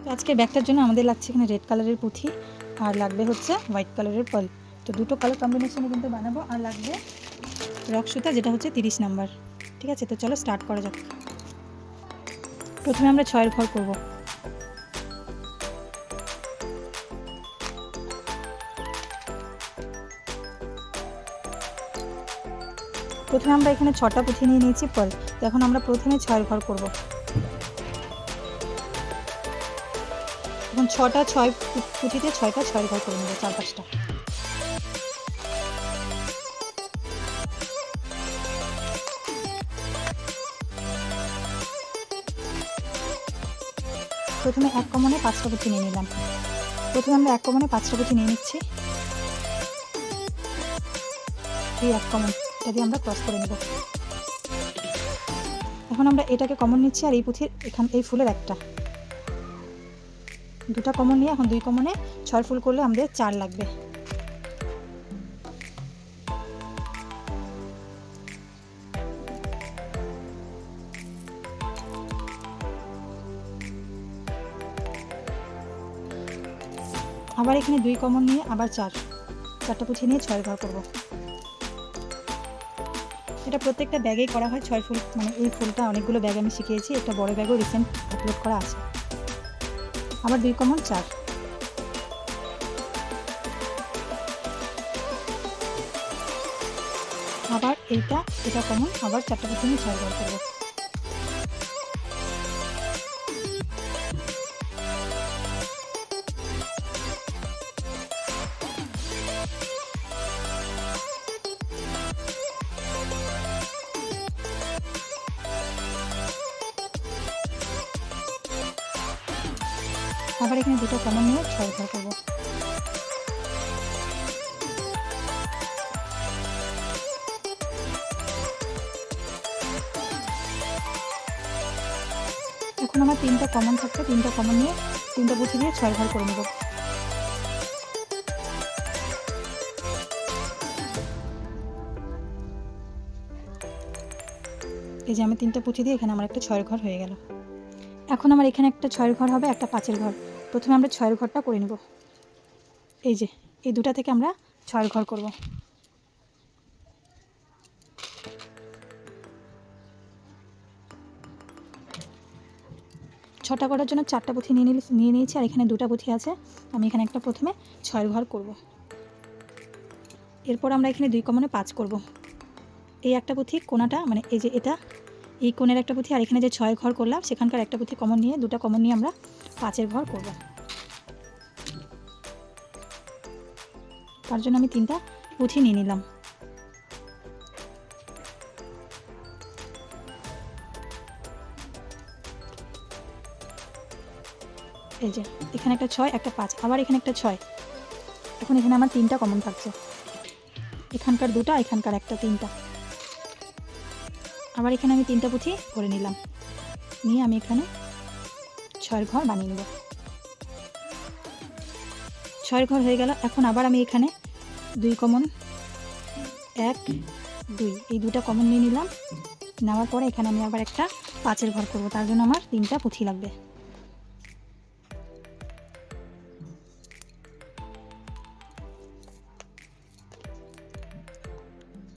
তো আজকে ব্যাগটার জন্য আমাদের লাগছে এখানে রেড কালারের পুঁথি আর লাগবে হচ্ছে হোয়াইট কালারের পার্ল। তো দুটো কালার কম্বিনেশনে কিন্তু বানাবো। আর লাগবে রক সুতা, যেটা হচ্ছে 30 নাম্বার। ঠিক আছে, তো চলো স্টার্ট করা যাক। প্রথমে আমরা 6 ঘর করব। প্রথমে আমরা এখানে 6টা পুঁথি নিয়ে নিয়েছি পার্ল। তো এখন আমরা প্রথমে 6 ঘর করব। এখন 6টা 6 পুঁথিতে 6টা 6 ঘর করে নেব, 4-5টা। প্রথমে 1 কমনে 5টা পুঁথি নিয়ে নিলাম। প্রথমে আমরা 1 কমনে 5টা পুঁথি নিয়ে নিচ্ছি। এই 1 কমন এটা দিয়ে আমরা ক্রস করে নেব। এখন আমরা এটাকে কমন নিচ্ছি আর এই পুঁথির এই ফুলের একটা, দুটা কমন নিয়ে এখন 2 কমনে 6 ফুল করলে আমাদের 4 লাগবে। আবার এখানে 2 কমন নিয়ে আবার 4টা পুঁথি নিয়ে 6 ঘর করব। এটা প্রত্যেকটা ব্যাগেই করা হয় 6 ফুল, মানে এই ফুলটা অনেকগুলো ব্যাগ আমি শিখিয়েছি, একটা বড় ব্যাগও রিসেন্ট আপলোড করা আছে। আবার 2 কমন 4, আবার এটা কমন, আবার 4টা পুঁথি নিয়ে 6 ঘর করব। আবার এখানে 2টা কমন নিয়ে 6 ঘর করব। এখন আমার 3টা কমন থাকবে, 3টা কমন নিয়ে 3টা পুঁথি দিয়ে 6 ঘর করে নেব। এই যে আমি 3টা পুঁথি দিয়ে এখানে আমার একটা 6 ঘর হয়ে গেল। এখন আমার এখানে একটা 6 ঘর হবে, একটা 5-এর ঘর। প্রথমে আমরা 6 ঘরটা করে নেব। এই যে এই দুটা থেকে আমরা 6 ঘর করব। ছটা করার জন্য 4টা পুঁথি নিয়ে নিয়েছি আর এখানে 2টা পুঁথি আছে। আমি এখানে একটা প্রথমে 6 ঘর করব। এরপর আমরা এখানে 2 কমনে 5 করব। এই একটা পুঁথি কোনাটা, মানে এই যে এটা, এই কোণের একটা পুঁথি আর এখানে যে 6 ঘর করলাম সেখানকার একটা পুঁথি কমন নিয়ে 2টা কমন নিয়ে আমরা 5-এর ঘর করব। তার জন্য আমি 3টা পুঁথি নিয়ে নিলাম। এই যে এখানে একটা 6, একটা 5, আবার এখানে একটা 6। এখন এখানে আমার 3টা কমন থাকছে, এখানকার 2টা, এখানকার একটা, 3টা। আবার এখানে আমি 3টা পুঁথি করে নিলাম, নিয়ে আমি এখানে 6 ঘর বানিয়ে নেব। 6 ঘর হয়ে গেল। এখন আবার আমি এখানে 2 কমন 1 2 এই 2টা কমন নিয়ে নিলাম। নেওয়ার পরে এখানে আমি আবার একটা 5-এর ঘর করব। তার জন্য আমার 3টা পুঁথি লাগবে।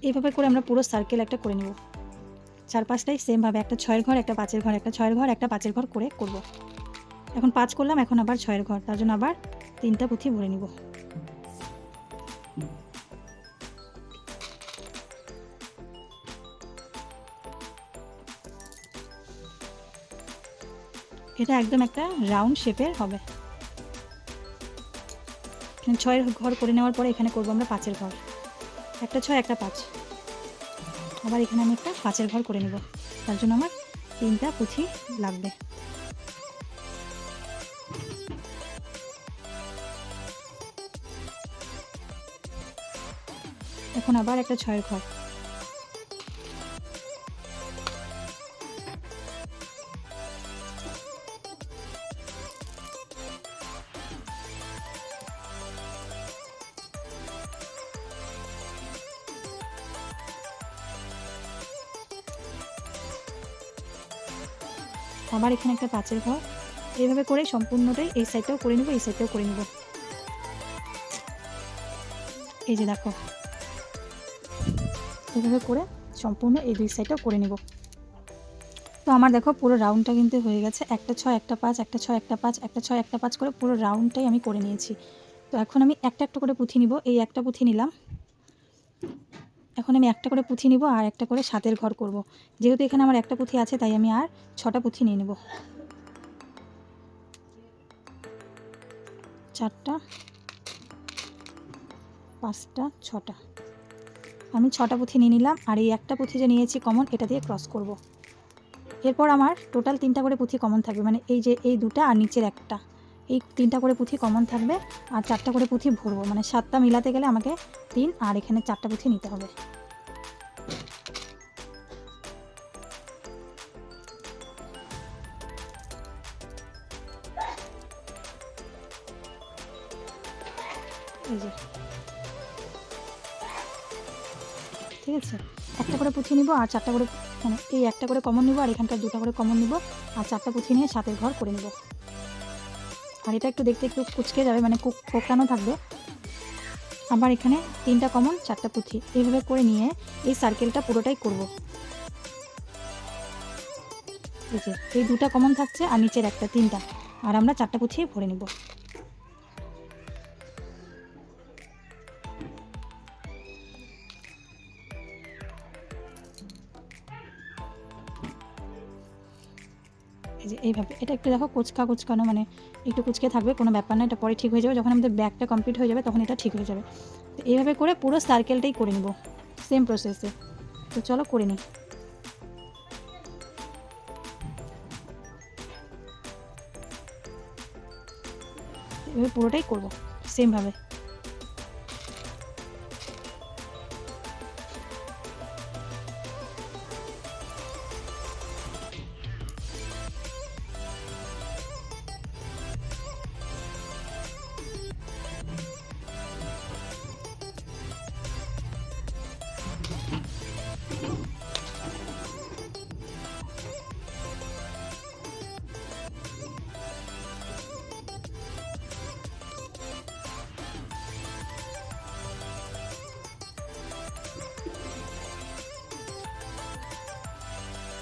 এইভাবে করে আমরা পুরো সার্কেল একটা করে নেব। 4-5টাই সেমভাবে একটা 6 ঘর, একটা 5-এর ঘর, একটা 6 ঘর, একটা 5-এর ঘর করে করব। এখন 5 করলাম, এখন আবার 6 ঘর, তার জন্য আবার 3টা পুঁথি ভরে নিব। এটা একদম একটা রাউন্ড শেপের হবে। এখানে 6 ঘর করে নেওয়ার পরে এখানে করব আমরা 5-এর ঘর, একটা 6 একটা 5। আবার এখানে আমি একটা 5-এর ঘর করে নেব, তার জন্য আমার 3টা পুঁথি লাগবে। এখন আবার একটা 6-এর ঘর, আবার এখানে একটা 5-এর ঘর, এইভাবে করে সম্পূর্ণটাই এই সাইডটাও করে নেব, এই সাইডটাও করে নেব। এই যে দেখো, এইভাবে করে সম্পূর্ণ এই 2 সাইডটাও করে নেব। তো আমার দেখো পুরো রাউন্ডটা কিন্তু হয়ে গেছে। একটা 6 একটা 5 একটা 6 একটা 5 একটা 6 একটা 5 করে পুরো রাউন্ডটাই আমি করে নিয়েছি। তো এখন আমি একটা একটা করে পুঁথি নিব। এই একটা পুঁথি নিলাম, এখন আমি একটা করে পুঁথি নিব আর একটা করে সাতের ঘর করব। যেহেতু এখানে আমার একটা পুঁথি আছে তাই আমি আর 6টা পুঁথি নিয়ে নেব। 4টা 5টা 6টা, আমি 6টা পুঁথি নিয়ে নিলাম। আর এই একটা পুঁথি যে নিয়েছি কমন, এটা দিয়ে ক্রস করব। এরপর আমার টোটাল 3টা করে পুঁথি কমন থাকবে, মানে এই যে এই 2টা আর নিচের একটা, এই 3টা করে পুঁথি কমন থাকবে আর 4টা করে পুঁথি ভরবো। মানে 7টা মিলাতে গেলে আমাকে 3 আর এখানে 4টা পুঁথি নিতে হবে। এই যে ঠিক আছে, একটা করে পুঁথি নিব আর 4টা করে, মানে এই একটা করে কমন নিব আর এখানকার 2টা করে কমন নিব আর 4টা পুঁথি নিয়ে সাতের ঘর করে নেব। আর এটা একটু দেখতে একটু কুচকে যাবে, মানে কোঁকড়ানো থাকবে। আবার এখানে 3টা কমন 4টা পুঁথি, এইভাবে করে নিয়ে এই সার্কেলটা পুরোটাই করব। এই যে এই 2টা কমন থাকছে আর নিচের একটা 3টা, আর আমরা 4টা পুঁথি ভরে নেব। এই যে এইভাবে, এটা একটু দেখো কুচকানো, মানে একটু কুচকে থাকবে, কোনো ব্যাপার না, এটা পরে ঠিক হয়ে যাবে। যখন আমাদের ব্যাগটা কমপ্লিট হয়ে যাবে তখন এটা ঠিক হয়ে যাবে। তো এইভাবে করে পুরো সার্কেলটাই করে নেব সেম প্রসেসে। তো চলো করে নিই। এভাবে পুরোটাই করব সেমভাবে।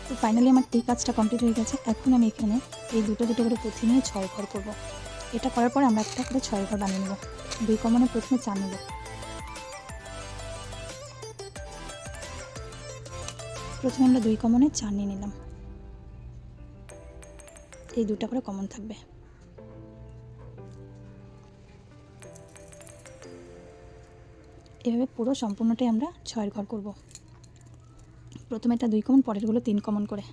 তো ফাইনালি আমার এই কাজটা কমপ্লিট হয়ে গেছে। এখন আমি এখানে এই দুটো করে পুঁথি নিয়ে 6 ঘর করব। এটা করার পরে আমরা একটা করে 6 ঘর বানিয়ে নেব। 2 কমনে প্রথমে 4 নেব। প্রথমে আমরা 2 কমনে 4 নিয়ে নিলাম, এই 2টা করে কমন থাকবে। এভাবে পুরো সম্পূর্ণটাই আমরা 6 ঘর করব। প্রথমে এটা 2 কমন, পরেরগুলো 3 কমন করে।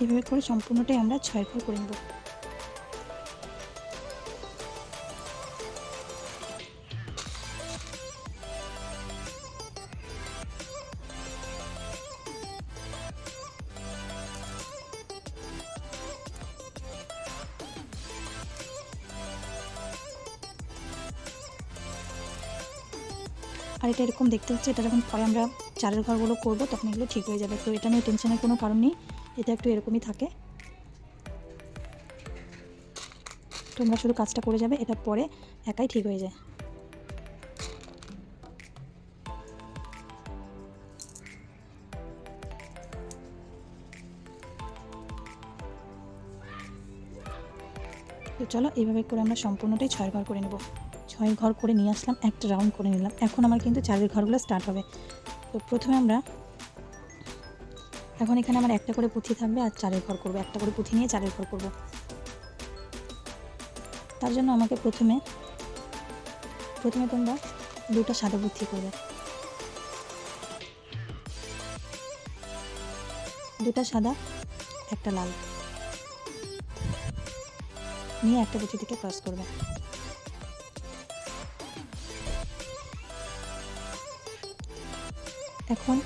এভাবে করে সম্পূর্ণটাই আমরা 6 ঘর করে নেব। আর এটা এরকম দেখতে হচ্ছে, এটা যখন পরে আমরা 4 ঘরগুলো করব তখন এগুলো ঠিক হয়ে যাবে। তো এটা নিয়ে টেনশনের কোনো কারণ নেই, এটা একটু এরকমই থাকে। তোমরা শুধু কাজটা করে যাবে, এটা পরে একাই ঠিক হয়ে যায়। তো চলো এইভাবে করে আমরা সম্পূর্ণটাই 6 ঘর করে নেব। 6 ঘর করে নিয়ে আসলাম, একটা রাউন্ড করে নিলাম। এখন আমার কিন্তু 4 ঘরগুলো স্টার্ট হবে। তো প্রথমে আমরা এখন এখানে আমার একটা করে পুঁথি থাকবে আর 4 ঘর করব, একটা করে পুঁথি নিয়ে 4 ঘর করব। তার জন্য আমাকে প্রথমে তোমরা 2টা সাদা পুঁথি করবে। দুটা সাদা একটা লাল নিয়ে একটা পুঁথি থেকে ক্রস করবে। এখন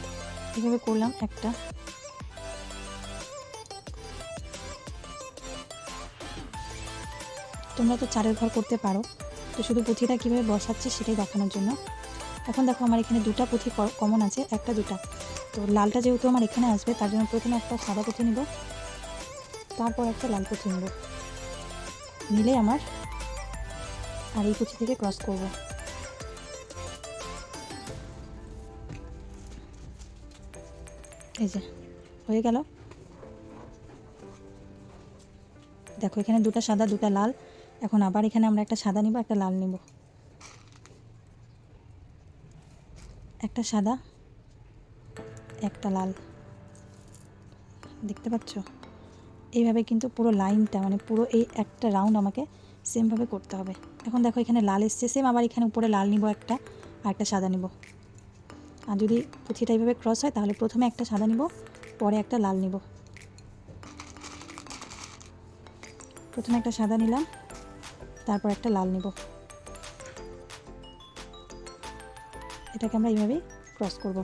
এভাবে করলাম একটা, তোমরা তো চারের ঘর করতে পারো, তো শুধু পুঁথিটা কীভাবে বসাচ্ছি সেটাই দেখানোর জন্য। এখন দেখো আমার এখানে দুটা পুঁথি কমন আছে, একটা দুটা, তো লালটা যেহেতু আমার এখানে আসবে তার জন্য প্রথমে একটা সাদা পুঁথি নিব, তারপর একটা লাল পুঁথি নেব, নিলে আমার আর এই পুঁথি থেকে ক্রস করব। এই যে হয়ে গেল। দেখো এখানে দুটা সাদা দুটা লাল, এখন আবার এখানে আমরা একটা সাদা নিব একটা লাল নিব, একটা সাদা একটা লাল, দেখতে পাচ্ছ? এইভাবে কিন্তু পুরো লাইনটা মানে পুরো এই একটা রাউন্ড আমাকে সেমভাবে করতে হবে। এখন দেখো এখানে লাল এসছে, সেম আবার এখানে উপরে লাল নিব একটা আর একটা সাদা নিব। আর যদি পুঁথিটা এইভাবে ক্রস হয় তাহলে প্রথমে একটা সাদা নিব পরে একটা লাল নিব। প্রথমে একটা সাদা নিলাম তারপর একটা লাল নিব, এটাকে আমরা এইভাবেই ক্রস করব।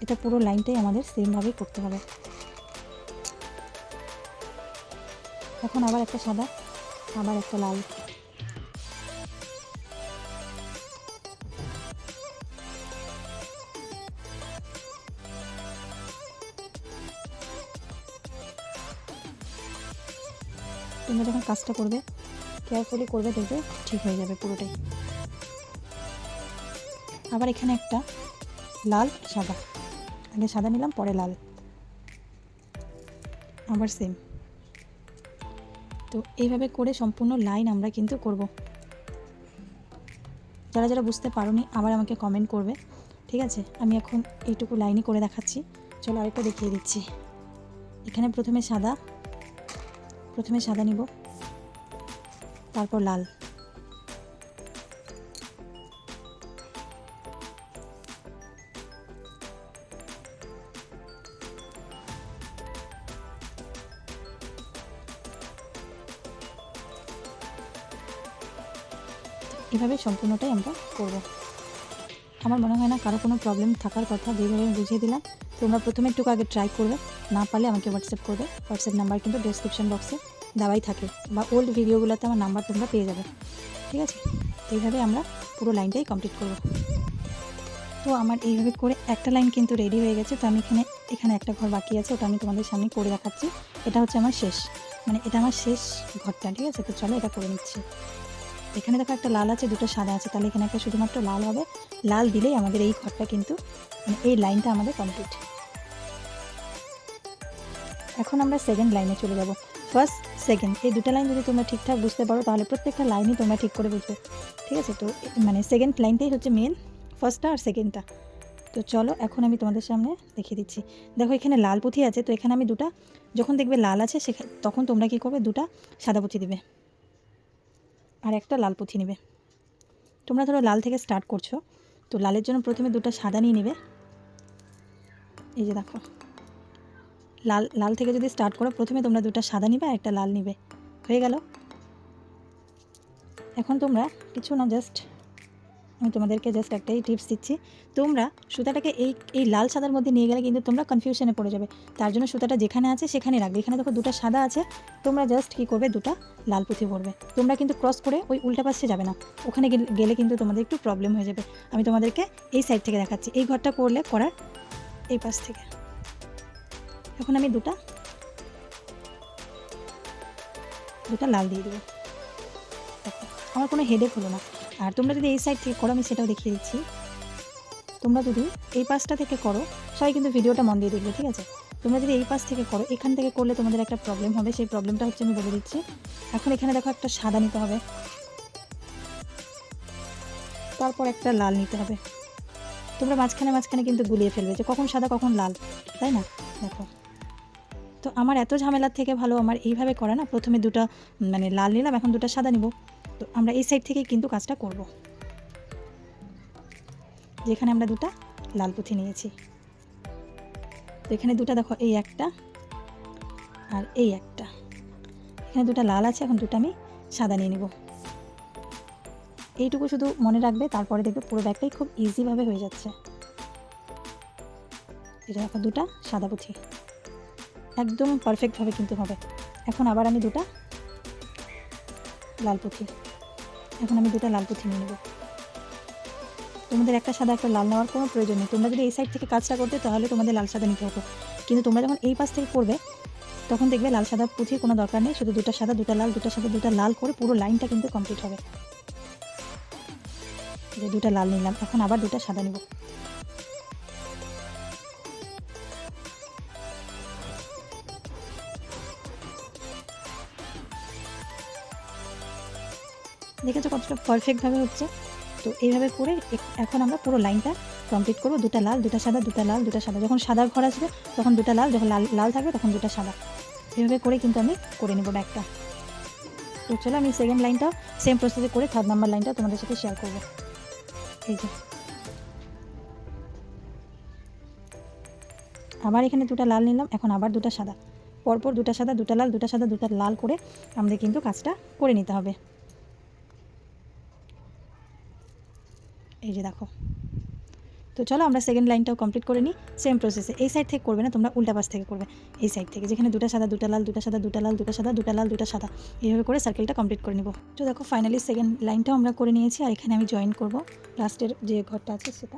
এটা পুরো লাইনটাই আমাদের সেমভাবেই করতে হবে। এখন আবার একটা সাদা আবার একটা লাল, তোমরা যখন কাজটা করবে কেয়ারফুলি করবে, দেখবে ঠিক হয়ে যাবে পুরোটাই। আবার এখানে একটা লাল সাদা, আগে সাদা নিলাম পরে লাল, আবার সেম। তো এইভাবে করে সম্পূর্ণ লাইন আমরা কিন্তু করব। যারা যারা বুঝতে পারোনি আবার আমাকে কমেন্ট করবে, ঠিক আছে? আমি এখন এইটুকু লাইনই করে দেখাচ্ছি। চলো আরেকটা দেখিয়ে দিচ্ছি। এখানে প্রথমে সাদা নিব তারপর লাল, এভাবে সম্পূর্ণটাই আমরা করব। আমার মনে হয় না কারো কোনো প্রবলেম থাকার কথা, যেভাবে আমি বুঝিয়ে দিলাম। তোমরা প্রথমে একটু আগে ট্রাই করবে, না পারলে আমাকে হোয়াটসঅ্যাপ করবে। হোয়াটসঅ্যাপ নাম্বার কিন্তু ডেসক্রিপশন বক্সে দেওয়াই থাকে, বা ওল্ড ভিডিওগুলোতে আমার নাম্বার তোমরা পেয়ে যাবে, ঠিক আছে? এইভাবে আমরা পুরো লাইনটাই কমপ্লিট করব। তো আমার এইভাবে করে একটা লাইন কিন্তু রেডি হয়ে গেছে। তো আমি এখানে একটা ঘর বাকি আছে, ওটা আমি তোমাদের সামনে করে দেখাচ্ছি। এটা হচ্ছে আমার শেষ, মানে এটা আমার শেষ ঘরটা, ঠিক আছে? তো চলো এটা করে নিচ্ছি। এখানে দেখো একটা লাল আছে দুটো সাদা আছে, তাহলে এখানে একটা শুধুমাত্র লাল হবে। লাল দিলেই আমাদের এই ঘরটা কিন্তু মানে এই লাইনটা আমাদের কমপ্লিট। এখন আমরা সেকেন্ড লাইনে চলে যাব। ফার্স্ট সেকেন্ড এই দুটো লাইন যদি তোমরা ঠিকঠাক বুঝতে পারো তাহলে প্রত্যেকটা লাইনই তোমরা ঠিক করে বুঝবে, ঠিক আছে? তো মানে সেকেন্ড লাইনটাই হচ্ছে মেন, ফার্স্টটা আর সেকেন্ডটা। তো চলো এখন আমি তোমাদের সামনে দেখিয়ে দিচ্ছি। দেখো এখানে লাল পুঁথি আছে, তো এখানে আমি দুটা, যখন দেখবে লাল আছে তখন তোমরা কী করবে, দুটা সাদা পুঁথি দিবে আর একটা লাল পুঁথি নেবে। তোমরা ধরো লাল থেকে স্টার্ট করছো, তো লালের জন্য প্রথমে দুটো সাদা নিয়ে নেবে। এই যে দেখো লাল থেকে যদি স্টার্ট করো প্রথমে তোমরা দুটো সাদা নিবে আর একটা লাল নিবে, হয়ে গেল। এখন তোমরা কিছু না, জাস্ট আমি তোমাদেরকে জাস্ট একটাই টিপস দিচ্ছি। তোমরা সুতাটাকে এই লাল সাদার মধ্যে নিয়ে গেলে কিন্তু তোমরা কনফিউশনে পড়ে যাবে। তার জন্য সুতাটা যেখানে আছে সেখানে রাখবে। এখানে দেখো দুটো সাদা আছে, তোমরা জাস্ট কী করবে, দুটো লাল পুঁথি ভরবে। তোমরা কিন্তু ক্রস করে ওই উল্টা পাশে যাবে না, ওখানে গেলে কিন্তু তোমাদের একটু প্রবলেম হয়ে যাবে। আমি তোমাদেরকে এই সাইড থেকে দেখাচ্ছি, এই ঘরটা করার এই পাশ থেকে। এখন আমি দুটা লাল দিয়ে দেবো। দেখো আমার কোনো হেডেক হলো না। আর তোমরা যদি এই সাইড থেকে করো, আমি সেটাও দেখিয়ে দিচ্ছি। তোমরা যদি এই পাশটা থেকে করো, সবাই কিন্তু ভিডিওটা মন দিয়ে দেখবে, ঠিক আছে? তোমরা যদি এই পাশ থেকে করো, এখান থেকে করলে তোমাদের একটা প্রবলেম হবে। সেই প্রবলেমটা হচ্ছে আমি বলে দিচ্ছি। এখন এখানে দেখো একটা সাদা নিতে হবে, তারপর একটা লাল নিতে হবে। তোমরা মাঝখানে কিন্তু গুলিয়ে ফেলবে যে কখন সাদা কখন লাল, তাই না? দেখো, তো আমার এত ঝামেলার থেকে ভালো আমার এইভাবে করা না। প্রথমে দুটো মানে লাল নিলাম, এখন দুটো সাদা নিব। তো আমরা এই সাইড থেকেই কিন্তু কাজটা করব, যেখানে আমরা দুটো লাল পুঁথি নিয়েছি। তো এখানে দুটো দেখো, এই একটা আর এই একটা, এখানে দুটো লাল আছে, এখন দুটো আমি সাদা নিয়ে নেব। এইটুকু শুধু মনে রাখবে, তারপরে দেখবে পুরো ব্যাগটাই খুব ইজিভাবে হয়ে যাচ্ছে। এটা দেখো দুটো সাদা পুঁথি, একদম পারফেক্টভাবে কিন্তু হবে। এখন আবার আমি দুটো লাল পুঁথি, এখন আমি দুটো লাল পুঁথি নিয়ে নেব। তোমাদের একটা সাদা একটা লাল নেওয়ার কোনো প্রয়োজন নেই। তোমরা যদি এই সাইড থেকে কাজটা করতে তাহলে তোমাদের লাল সাদা নিতে হতো, কিন্তু তোমরা যখন এই পাশ থেকে করবে তখন দেখবে লাল সাদা পুঁথির কোনো দরকার নেই, শুধু দুটো সাদা দুটো লাল, দুটো সাদা দুটো লাল করে পুরো লাইনটা কিন্তু কমপ্লিট হবে। যে দুটো লাল নিলাম, এখন আবার দুটো সাদা নিব। দেখেছো কতটা পারফেক্টভাবে হচ্ছে। তো এইভাবে করে এখন আমরা পুরো লাইনটা কমপ্লিট করবো। দুটো লাল দুটো সাদা, দুটো লাল দুটো সাদা, যখন সাদার ঘর আসবে তখন দুটো লাল, যখন লাল লাল থাকবে তখন দুটো সাদা। এইভাবে করে কিন্তু আমি করে নেব ব্যাগটা। তো চলো আমি সেকেন্ড লাইনটাও সেম প্রসেসে করে থার্ড নাম্বার লাইনটাও তোমাদের সাথে শেয়ার করবো। এই যে আবার এখানে দুটো লাল নিলাম, এখন আবার দুটো সাদা, পরপর দুটো সাদা দুটো লাল দুটো সাদা দুটো লাল করে আমাদের কিন্তু কাজটা করে নিতে হবে। এই যে দেখো। তো চলো আমরা সেকেন্ড লাইনটাও কমপ্লিট করে নিই সেম প্রসেসে। এই সাইড থেকে করবে না তোমরা, উল্টা পাশ থেকে করবে। এই সাইড থেকে যেখানে দুটো সাদা দুটো লাল দুটো সাদা দুটো লাল দুটো সাদা দুটো লাল দুটো সাদা, এইভাবে করে সার্কেলটা কমপ্লিট করে নেব। তো দেখো ফাইনালি সেকেন্ড লাইনটাও আমরা করে নিয়েছি। আর এখানে আমি জয়েন করব লাস্টের যে ঘরটা আছে সেটা,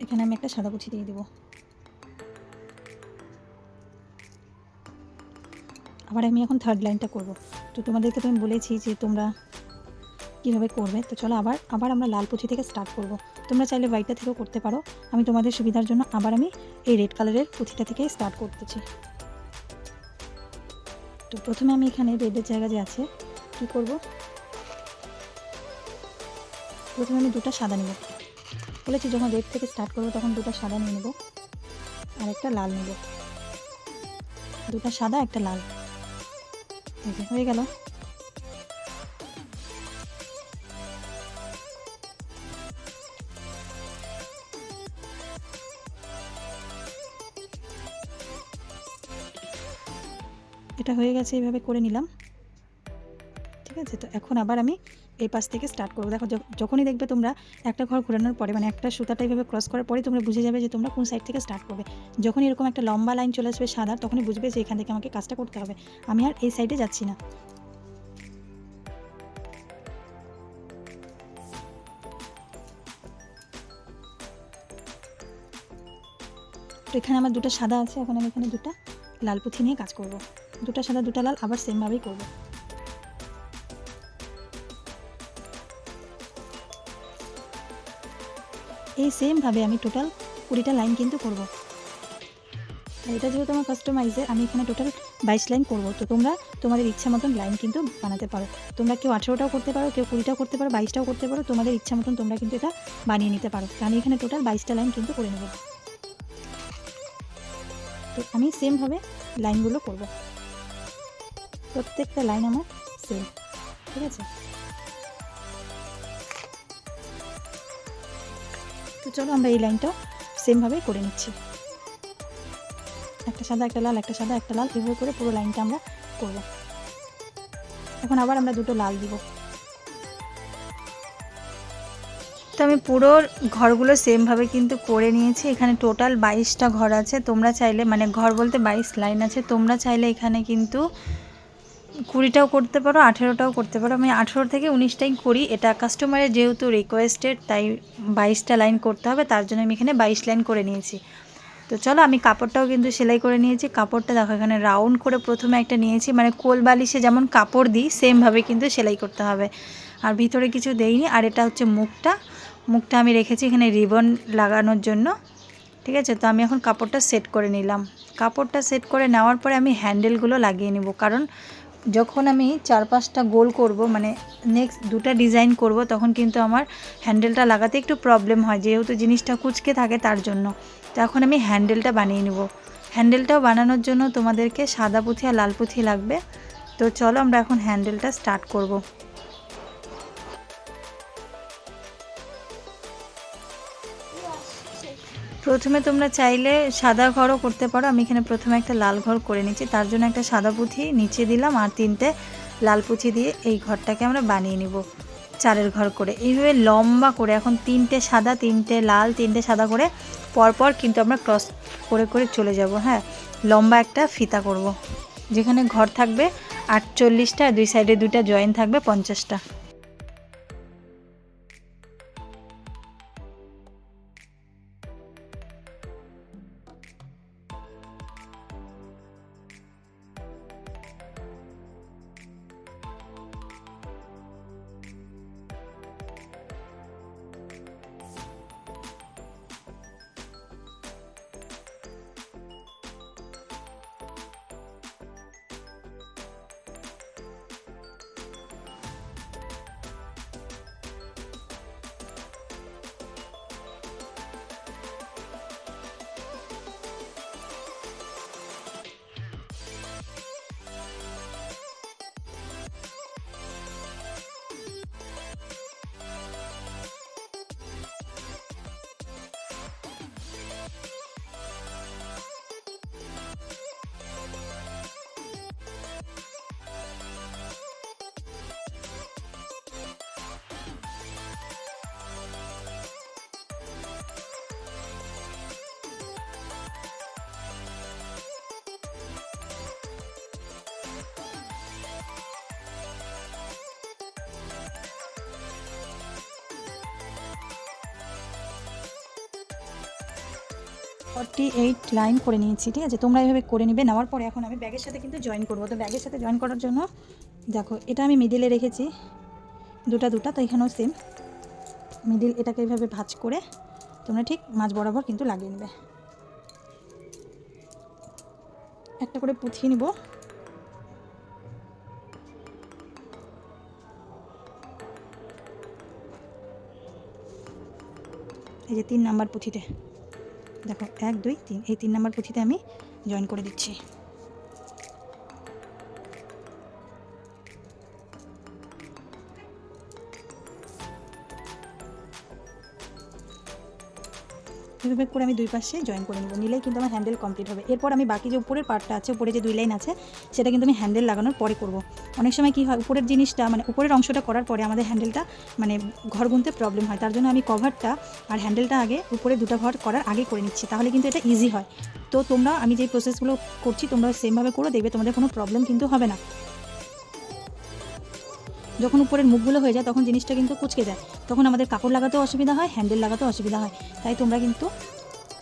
এখানে আমি একটা সাদা পুঁথি দিয়ে দেবো। আবার আমি এখন থার্ড লাইনটা করব। তো তোমাদেরকে তো আমি বলেছি যে তোমরা কীভাবে করবে। তো চলো আবার আমরা লাল পুঁথি থেকে স্টার্ট করব। তোমরা চাইলে হোয়াইটটা থেকেও করতে পারো, আমি তোমাদের সুবিধার জন্য আবার আমি এই রেড কালারের পুঁথিটা থেকে স্টার্ট করতেছি। তো প্রথমে আমি এখানে রেডের জায়গা যে আছে কী করব, প্রথমে আমি দুটো সাদা নেব। বলেছি যখন রেড থেকে স্টার্ট করবো তখন দুটো সাদা নিয়ে নেব আর একটা লাল নেব। দুটো সাদা একটা লাল, এই যে হয়ে গেল। এটা হয়ে গেছে, এইভাবে করে নিলাম। ঠিক আছে, তো এখন আবার আমি এই পাশ থেকে স্টার্ট করবো। দেখো যখনই দেখবে তোমরা একটা ঘর ঘোরানোর পরে, মানে একটা সুতাটা এইভাবে ক্রস করার পরে তোমরা বুঝে যাবে যে তোমরা কোন সাইড থেকে স্টার্ট করবে। যখনই এরকম একটা লম্বা লাইন চলে আসবে সাদা, তখনই বুঝবে যে এখান থেকে আমাকে কাজটা করতে হবে, আমি আর এই সাইডে যাচ্ছি না। তো এখানে আমার দুটো সাদা আছে, এখন আমি এখানে দুটো লাল পুঁথি নিয়ে কাজ করব। দুটো সাদা দুটো লাল আবার সেমভাবেই করব। এই সেমভাবে আমি টোটাল 20টা লাইন কিন্তু করব। এটা যেহেতু আমার কাস্টমাইজে, আমি এখানে টোটাল 22 লাইন করব। তো তোমরা তোমাদের ইচ্ছা মতন লাইন কিন্তু বানাতে পারো। তোমরা কেউ 18টাও করতে পারো, কেউ 20টাও করতে পারো, 22টাও করতে পারো, তোমাদের ইচ্ছা মতন তোমরা কিন্তু এটা বানিয়ে নিতে পারো। তো আমি এখানে টোটাল 22টা লাইন কিন্তু করে নেব। তো আমি সেমভাবে লাইনগুলো করব, প্রত্যেকটা লাইন আমার সেম। ঠিক আছে, তো চলো আমরা এই লাইনটাও সেমভাবে করে নিচ্ছি। একটা সাদা একটা লাল একটা সাদা একটা লাল, এভাবে করে পুরো লাইনটা আমরা করব। এখন আবার আমরা দুটো লাল দিব। তো আমি পুরো ঘরগুলো সেমভাবে কিন্তু করে নিয়েছি। এখানে টোটাল 22টা ঘর আছে। তোমরা চাইলে, মানে ঘর বলতে 22 লাইন আছে, তোমরা চাইলে এখানে কিন্তু 20টাও করতে পারো, 18টাও করতে পারো। আমি 18 থেকে 19টাই করি, এটা কাস্টমারের যেহেতু রিকোয়েস্টেড, তাই 22টা লাইন করতে হবে, তার জন্য আমি এখানে 22 লাইন করে নিয়েছি। তো চলো আমি কাপড়টাও কিন্তু সেলাই করে নিয়েছি। কাপড়টা দেখো এখানে রাউন্ড করে প্রথমে একটা নিয়েছি, মানে কোল বালিশে যেমন কাপড় দিই সেমভাবে কিন্তু সেলাই করতে হবে, আর ভিতরে কিছু দেইনি। আর এটা হচ্ছে মুখটা আমি রেখেছি এখানে রিবন লাগানোর জন্য। ঠিক আছে, তো আমি এখন কাপড়টা সেট করে নিলাম। কাপড়টা সেট করে নেওয়ার পরে আমি হ্যান্ডেলগুলো লাগিয়ে নেব, কারণ যখন আমি 4-5টা গোল করব, মানে নেক্সট দুটো ডিজাইন করব, তখন কিন্তু আমার হ্যান্ডেলটা লাগাতে একটু প্রবলেম হয়, যেহেতু জিনিসটা কুঁচকে থাকে তার জন্য। তো এখন আমি হ্যান্ডেলটা বানিয়ে নেব। হ্যান্ডেলটাও বানানোর জন্য তোমাদেরকে সাদা পুঁথি আর লাল পুঁথি লাগবে। তো চলো আমরা এখন হ্যান্ডেলটা স্টার্ট করব। প্রথমে তোমরা চাইলে সাদা ঘরও করতে পারো। আমি এখানে প্রথমে একটা লাল ঘর করে নিচ্ছি, তার জন্য একটা সাদা পুঁথি নিচে দিলাম আর 3টে লাল পুঁথি দিয়ে এই ঘরটাকে আমরা বানিয়ে নিব 4এর ঘর করে। এইভাবে লম্বা করে এখন 3টে সাদা 3টে লাল 3টে সাদা করে পরপর কিন্তু আমরা ক্রস করে করে চলে যাব। হ্যাঁ, লম্বা একটা ফিতা করব, যেখানে ঘর থাকবে 48টা আর 2 সাইডে 2টা জয়েন থাকবে 50টা। ফর্টি 8 লাইন করে নিয়েছি, ঠিক আছে। তোমরা এইভাবে করে নেবে। নেওয়ার পরে এখন আমি ব্যাগের সাথে কিন্তু জয়েন করবো। তো ব্যাগের সাথে জয়েন করার জন্য দেখো, এটা আমি মিডিলে রেখেছি দুটা, তো এখানেও সেম মিডিল, এটাকে এইভাবে ভাঁজ করে তোমরা ঠিক মাঝ বরাবর কিন্তু লাগিয়ে নেবে। একটা করে পুঁথি নিব, এই যে 3 নাম্বার পুঁথিতে দেখো 1 2 3, এই 3 নাম্বার পুঁথিতে আমি জয়েন করে দিচ্ছি। এভাবে করে আমি 2 পাশে জয়েন করে নেব, নিলেই কিন্তু আমার হ্যান্ডেল কমপ্লিট হবে। এরপর আমি বাকি যে উপরের পার্টটা আছে, উপরে যে 2 লাইন আছে, সেটা কিন্তু আমি হ্যান্ডেল লাগানোর পরে করব। অনেক সময় কি হয়, উপরের জিনিসটা মানে উপরের অংশটা করার পরে আমাদের হ্যান্ডেলটা মানে ঘর গুনতে প্রবলেম হয়। তার জন্য আমি কভারটা আর হ্যান্ডেলটা আগে উপরে 2টা ঘর করার আগে করে নিচ্ছি, তাহলে কিন্তু এটা ইজি হয়। তো তোমরা আমি যে প্রসেসগুলো করছি তোমরা সেমভাবে করো, দেখবে তোমাদের কোনো প্রবলেম কিন্তু হবে না। যখন উপরের মুখগুলো হয়ে যায় তখন জিনিসটা কিন্তু কুঁচকে যায়, তখন আমাদের কাপড় লাগাতেও অসুবিধা হয়, হ্যান্ডেল লাগাতেও অসুবিধা হয়। তাই তোমরা কিন্তু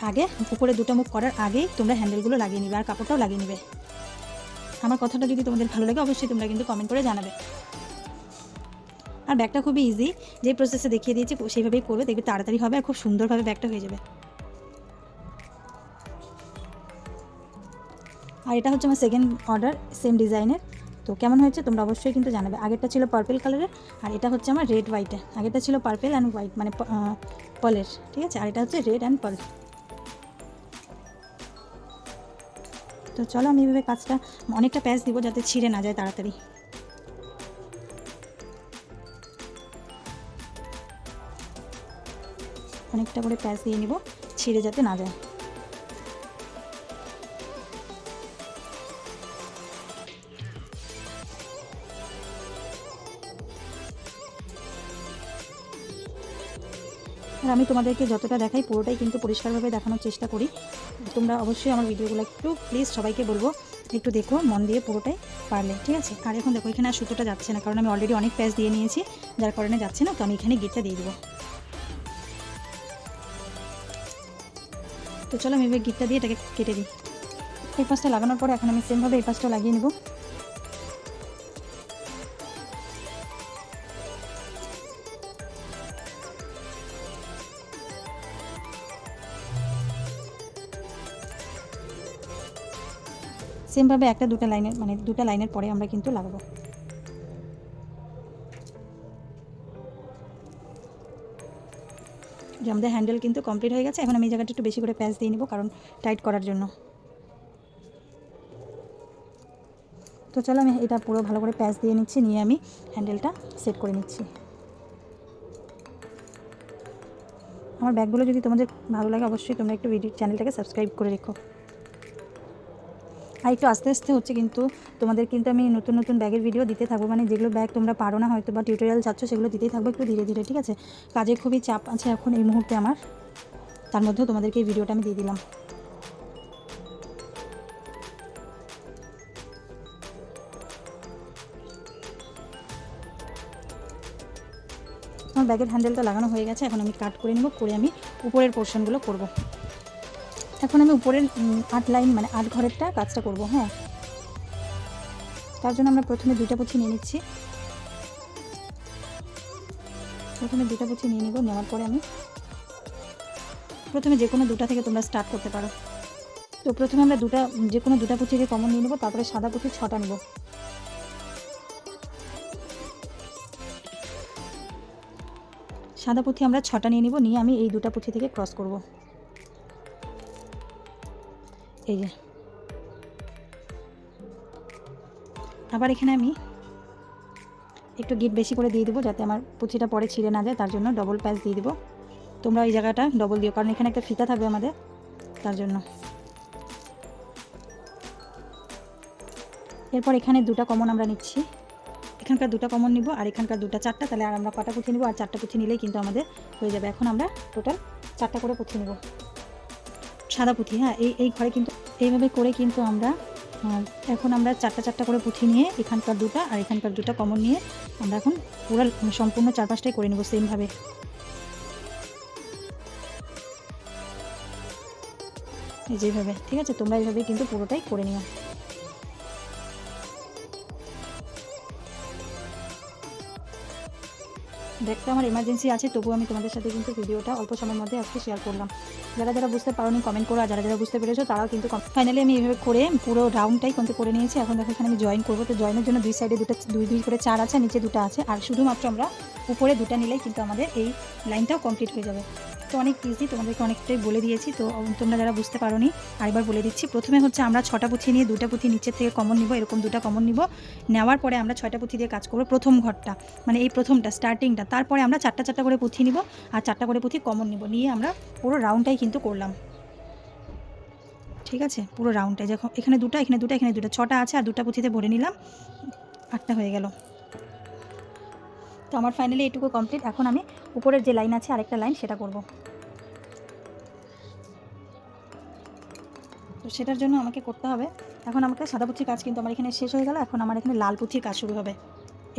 আগে উপরে 2টা মুখ করার আগেই তোমরা হ্যান্ডেলগুলো লাগিয়ে নিবে আর কাপড়টাও লাগিয়ে নিবে। আমার কথাটা যদি তোমাদের ভালো লাগে অবশ্যই তোমরা কিন্তু কমেন্ট করে জানাবে। আর ব্যাগটা খুবই ইজি, যে প্রসেসে দেখিয়ে দিয়েছি সেইভাবেই করবে, দেখবে তাড়াতাড়ি হবে আর খুব সুন্দরভাবে ব্যাগটা হয়ে যাবে। আর এটা হচ্ছে আমার সেকেন্ড অর্ডার সেম ডিজাইনের। তো কেমন হয়েছে তোমরা অবশ্যই কিন্তু জানাবে। আগেরটা ছিল পার্পল কালারের আর এটা হচ্ছে আমার রেড হোয়াইটে। আগেরটা ছিল পার্পল অ্যান্ড হোয়াইট মানে পলের, ঠিক আছে, আর এটা হচ্ছে রেড অ্যান্ড পার্ল। তো চলো আমি এভাবে কাজটা অনেকটা প্যাচ দিব যাতে ছিঁড়ে না যায় তাড়াতাড়ি। অনেকটা করে প্যাচ দিয়ে নিব, ছিঁড়ে যাতে না যায়। আর আমি তোমাদেরকে যতটা দেখাই পুরোটাই কিন্তু পরিষ্কারভাবে দেখানোর চেষ্টা করি। তোমরা অবশ্যই আমার ভিডিওগুলো একটু প্লিজ সবাইকে বলবো একটু দেখো মন দিয়ে পুরোটাই পারলে, ঠিক আছে। আর এখন দেখো এখানে আর সুতোটা যাচ্ছে না, কারণ আমি অলরেডি অনেক প্যাচ দিয়ে নিয়েছি, যার কারণে যাচ্ছে না। তো আমি এখানে গিটটা দিয়ে দেবো। তো চলো আমি এবার গিটটা দিয়ে এটাকে কেটে দিই। এই পাশটা লাগানোর পরে এখন আমি সেমভাবে এই পাশটাও লাগিয়ে নেব। সেমভাবে একটা 2টা লাইনের মানে 2টা লাইনের পরে আমরা কিন্তু লাগাবো। যে আমাদের হ্যান্ডেল কিন্তু কমপ্লিট হয়ে গেছে। এখন আমি এই জায়গাটা একটু বেশি করে প্যাচ দিয়ে নেব, কারণ টাইট করার জন্য। তো চলো আমি এটা পুরো ভালো করে প্যাচ দিয়ে নিচ্ছি, নিয়ে আমি হ্যান্ডেলটা সেট করে নিচ্ছি। আমার ব্যাগগুলো যদি তোমাদের ভালো লাগে অবশ্যই তোমরা একটু চ্যানেলটাকে সাবস্ক্রাইব করে রেখো। আর একটু আস্তে আস্তে হচ্ছে কিন্তু তোমাদের কিন্তু আমি নতুন নতুন ব্যাগের ভিডিও দিতে থাকবো, মানে যেগুলো ব্যাগ তোমরা পারো না হয়তো বা টিউটোরিয়াল চাচ্ছ সেগুলো দিতেই থাকবো একটু ধীরে ধীরে, ঠিক আছে। কাজে খুবই চাপ আছে এখন এই মুহূর্তে আমার, তার মধ্যেও তোমাদেরকে এই ভিডিওটা আমি দিয়ে দিলাম। আমার ব্যাগের হ্যান্ডেলটা লাগানো হয়ে গেছে, এখন আমি কাট করে নেব, করে আমি উপরের পোর্শনগুলো করব। এখন আমি উপরের 8 লাইন মানে 8 ঘরেরটা কাজটা করব। হ্যাঁ, তার জন্য আমরা প্রথমে 2টা পুঁথি নিয়ে নিচ্ছি। প্রথমে 2টা পুঁথি নিয়ে নেব, নেওয়ার পরে আমি প্রথমে যে কোনো 2টা থেকে তোমরা স্টার্ট করতে পারো। তো প্রথমে আমরা যে কোনো 2টা পুঁথিকে কমন নিয়ে নেব, তারপরে সাদা পুঁথি 6টা নেব। সাদা পুঁথি আমরা 6টা নিয়ে নিব, নিয়ে আমি এই 2টা পুঁথি থেকে ক্রস করব। এই যে আবার এখানে আমি একটু গিট বেশি করে দিয়ে দেবো যাতে আমার পুঁথিটা পরে ছিঁড়ে না যায়, তার জন্য ডবল প্যাচ দিয়ে দেবো। তোমরা এই জায়গাটা ডবল দিও, কারণ এখানে একটা ফিতা থাকবে আমাদের, তার জন্য। এরপর এখানে 2টা কমন আমরা নিচ্ছি, এখানকার 2টা কমন নিব আর এখানকার 2টা 4টা, তাহলে আর আমরা কটা পুঁথি নিব, আর 4টা পুঁথি নিলেই কিন্তু আমাদের হয়ে যাবে। এখন আমরা টোটাল 4টা করে পুঁথি নেব, সাদা পুঁথি। হ্যাঁ, এই ঘরে কিন্তু এইভাবে করে কিন্তু আমরা এখন আমরা 4টা করে পুঁথি নিয়ে এখানকার 2টা আর এখানকার 2টা কমন নিয়ে আমরা এখন পুরো সম্পূর্ণ 4-5টাই করে নেব সেমভাবে। এই যেভাবে, ঠিক আছে, তোমরা এইভাবে কিন্তু পুরোটাই করে নিও। ব্যাগটা আমার এমার্জেন্সি আছে, তবুও আমি তোমাদের সাথে কিন্তু ভিডিওটা অল্প সময়ের মধ্যে আজকে শেয়ার করলাম। যারা বুঝতে পারোনি কমেন্ট করো, আর যারা বুঝতে পেরেছো তারাও কিন্তু ফাইনালি আমি এইভাবে করে পুরো রাউন্ডটাই কিন্তু করে নিয়েছি। এখন দেখো এখানে আমি জয়েন করবো, তো জয়েনের জন্য 2 সাইডে 2 করে 4 আছে, নিচে 2টা আছে, আর শুধুমাত্র আমরা উপরে 2টা নিলেই কিন্তু আমাদের এই লাইনটাও কমপ্লিট হয়ে যাবে। তো অনেক ইজি, তোমাদেরকে অনেকটাই বলে দিয়েছি, তো তোমরা যারা বুঝতে পারোনি আরেকবার বলে দিচ্ছি। প্রথমে হচ্ছে আমরা 6টা পুঁথি নিয়ে 2টা পুঁথি নিচের থেকে কমন নিব, এরকম 2টা কমন নিব, নেওয়ার পরে আমরা 6টা পুঁথি দিয়ে কাজ করবো প্রথম ঘরটা, মানে এই প্রথমটা স্টার্টিংটা। তারপরে আমরা 4টা করে পুঁথি নিব আর 4টা করে পুঁথি কমন নিব, নিয়ে আমরা পুরো রাউন্ডটাই কিন্তু করলাম, ঠিক আছে। পুরো রাউন্ডটাই দেখো, এখানে 2টা, এখানে 2টা, এখানে 2টা, 6টা আছে, আর 2টা পুঁথিতে ভরে নিলাম, 8টা হয়ে গেল। তো আমার ফাইনালি এইটুকু কমপ্লিট। এখন আমি উপরের যে লাইন আছে আরেকটা লাইন সেটা করব। তো সেটার জন্য আমাকে করতে হবে, এখন আমাকে সাদা পুঁথির কাজ কিন্তু আমার এখানে শেষ হয়ে গেল, এখন আমার এখানে লাল পুঁথির কাজ শুরু হবে।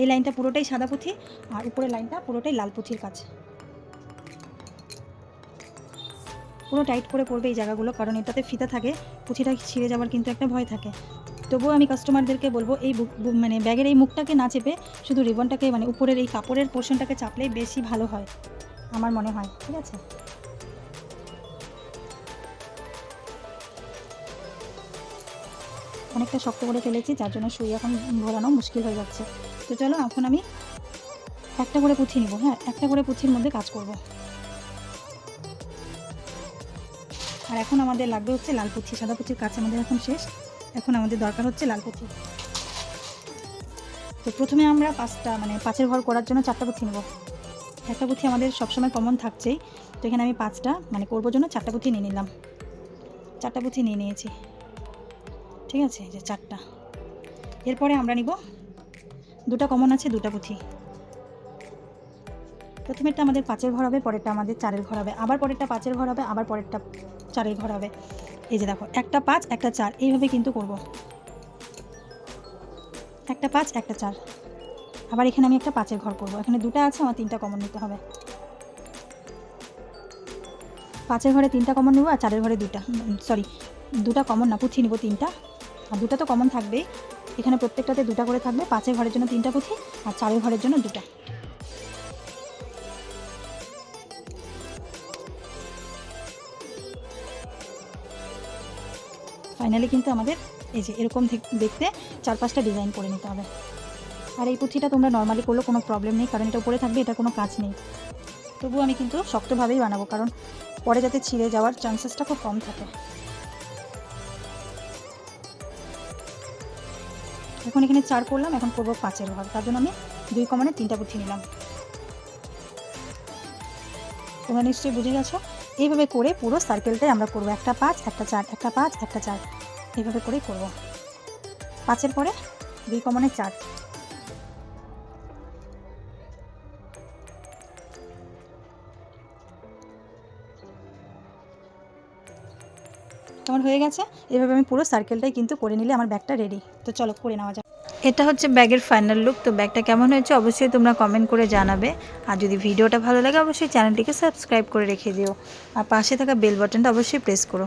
এই লাইনটা পুরোটাই সাদা পুঁথি আর উপরের লাইনটা পুরোটাই লাল পুঁথির কাজ। পুরো টাইট করে পড়বে এই জায়গাগুলো, কারণ এটাতে ফিতা থাকে, পুঁথিটা ছিঁড়ে যাওয়ার কিন্তু একটা ভয় থাকে। তবুও আমি কাস্টমারদেরকে বলবো এই মানে ব্যাগের এই মুখটাকে না চেপে শুধু রিবনটাকে, মানে উপরের এই কাপড়ের পোর্শনটাকে চাপলেই বেশি ভালো হয় আমার মনে হয়, ঠিক আছে। অনেকটা শক্ত করে ফেলেছি, যার জন্য সুই এখন ভরানো মুশকিল হয়ে যাচ্ছে। তো চলো এখন আমি একটা করে পুঁথি নিব। হ্যাঁ, একটা করে পুঁথির মধ্যে কাজ করব। আর এখন আমাদের লাগবে হচ্ছে লাল পুঁথি, সাদা পুঁথির কাজ আমাদের এখন শেষ, এখন আমাদের দরকার হচ্ছে লাল পুঁথি। তো প্রথমে আমরা 5টা মানে 5এর ঘর করার জন্য 4টা পুঁথি নেব। একটা পুঁথি আমাদের সবসময় কমন থাকছেই, তো এখানে আমি 5টা মানে করবো জন্য 4টা পুঁথি নিয়ে নিলাম, 4টা পুঁথি নিয়ে নিয়েছি, ঠিক আছে, এই যে 4টা। এরপরে আমরা নিব 2টা কমন আছে, 2টা পুঁথি। প্রথমেরটা আমাদের 5এর ঘর হবে, পরেরটা আমাদের 4এর ঘর হবে, আবার পরেরটা 5এর ঘর হবে, আবার পরেরটা 4এর ঘর হবে। এই যে দেখো, একটা 5 একটা 4 এইভাবে কিন্তু করব, একটা 5 একটা 4। আবার এখানে আমি একটা 5এর ঘর করব, এখানে 2টা আছে, আমার 3টা কমন নিতে হবে। 5এর ঘরে 3টা কমন নেব আর 4এর ঘরে 2টা কমন না, পুঁথি নেব 3টা, আর 2টা তো কমন থাকবেই, এখানে প্রত্যেকটাতে 2টা করে থাকবে। 5এর ঘরের জন্য 3টা পুঁথি আর 4এর ঘরের জন্য 2টা। ফাইনালি কিন্তু আমাদের এই যে এরকম দেখতে 4-5টা ডিজাইন করে নিতে হবে। আর এই পুঁথিটা তোমরা নর্মালি করলেও কোনো প্রবলেম নেই, কারণ এটা উপরে থাকবে, এটা কোনো কাজ নেই। তবুও আমি কিন্তু শক্তভাবেই বানাবো, কারণ পরে যাতে ছিঁড়ে যাওয়ার চান্সেসটা খুব কম থাকে। এখন এখানে 4 করলাম, এখন করবো 5এর ঘর, তার জন্য আমি 2 কমনে 3টা পুঁথি নিলাম। তোমরা নিশ্চয়ই বুঝে গেছো। এইভাবে করে পুরো সার্কেলটাই আমরা করবো, একটা 5 একটা 4, একটা 5 একটা 4, এইভাবে করেই করবো। 5-এর পরে 2 কমনে 4। আমার হয়ে গেছে। এভাবে আমি পুরো সার্কেলটাই কিন্তু করে নিলে আমার ব্যাগটা রেডি। তো চলো করে নেওয়া যাক। এটা হচ্ছে ব্যাগের ফাইনাল লুক। তো ব্যাগটা কেমন হয়েছে অবশ্যই তোমরা কমেন্ট করে জানাবে। আর যদি ভিডিওটা ভালো লাগে অবশ্যই চ্যানেলটিকে সাবস্ক্রাইব করে রেখে দিও, আর পাশে থাকা বেল বাটনটা অবশ্যই প্রেস করো।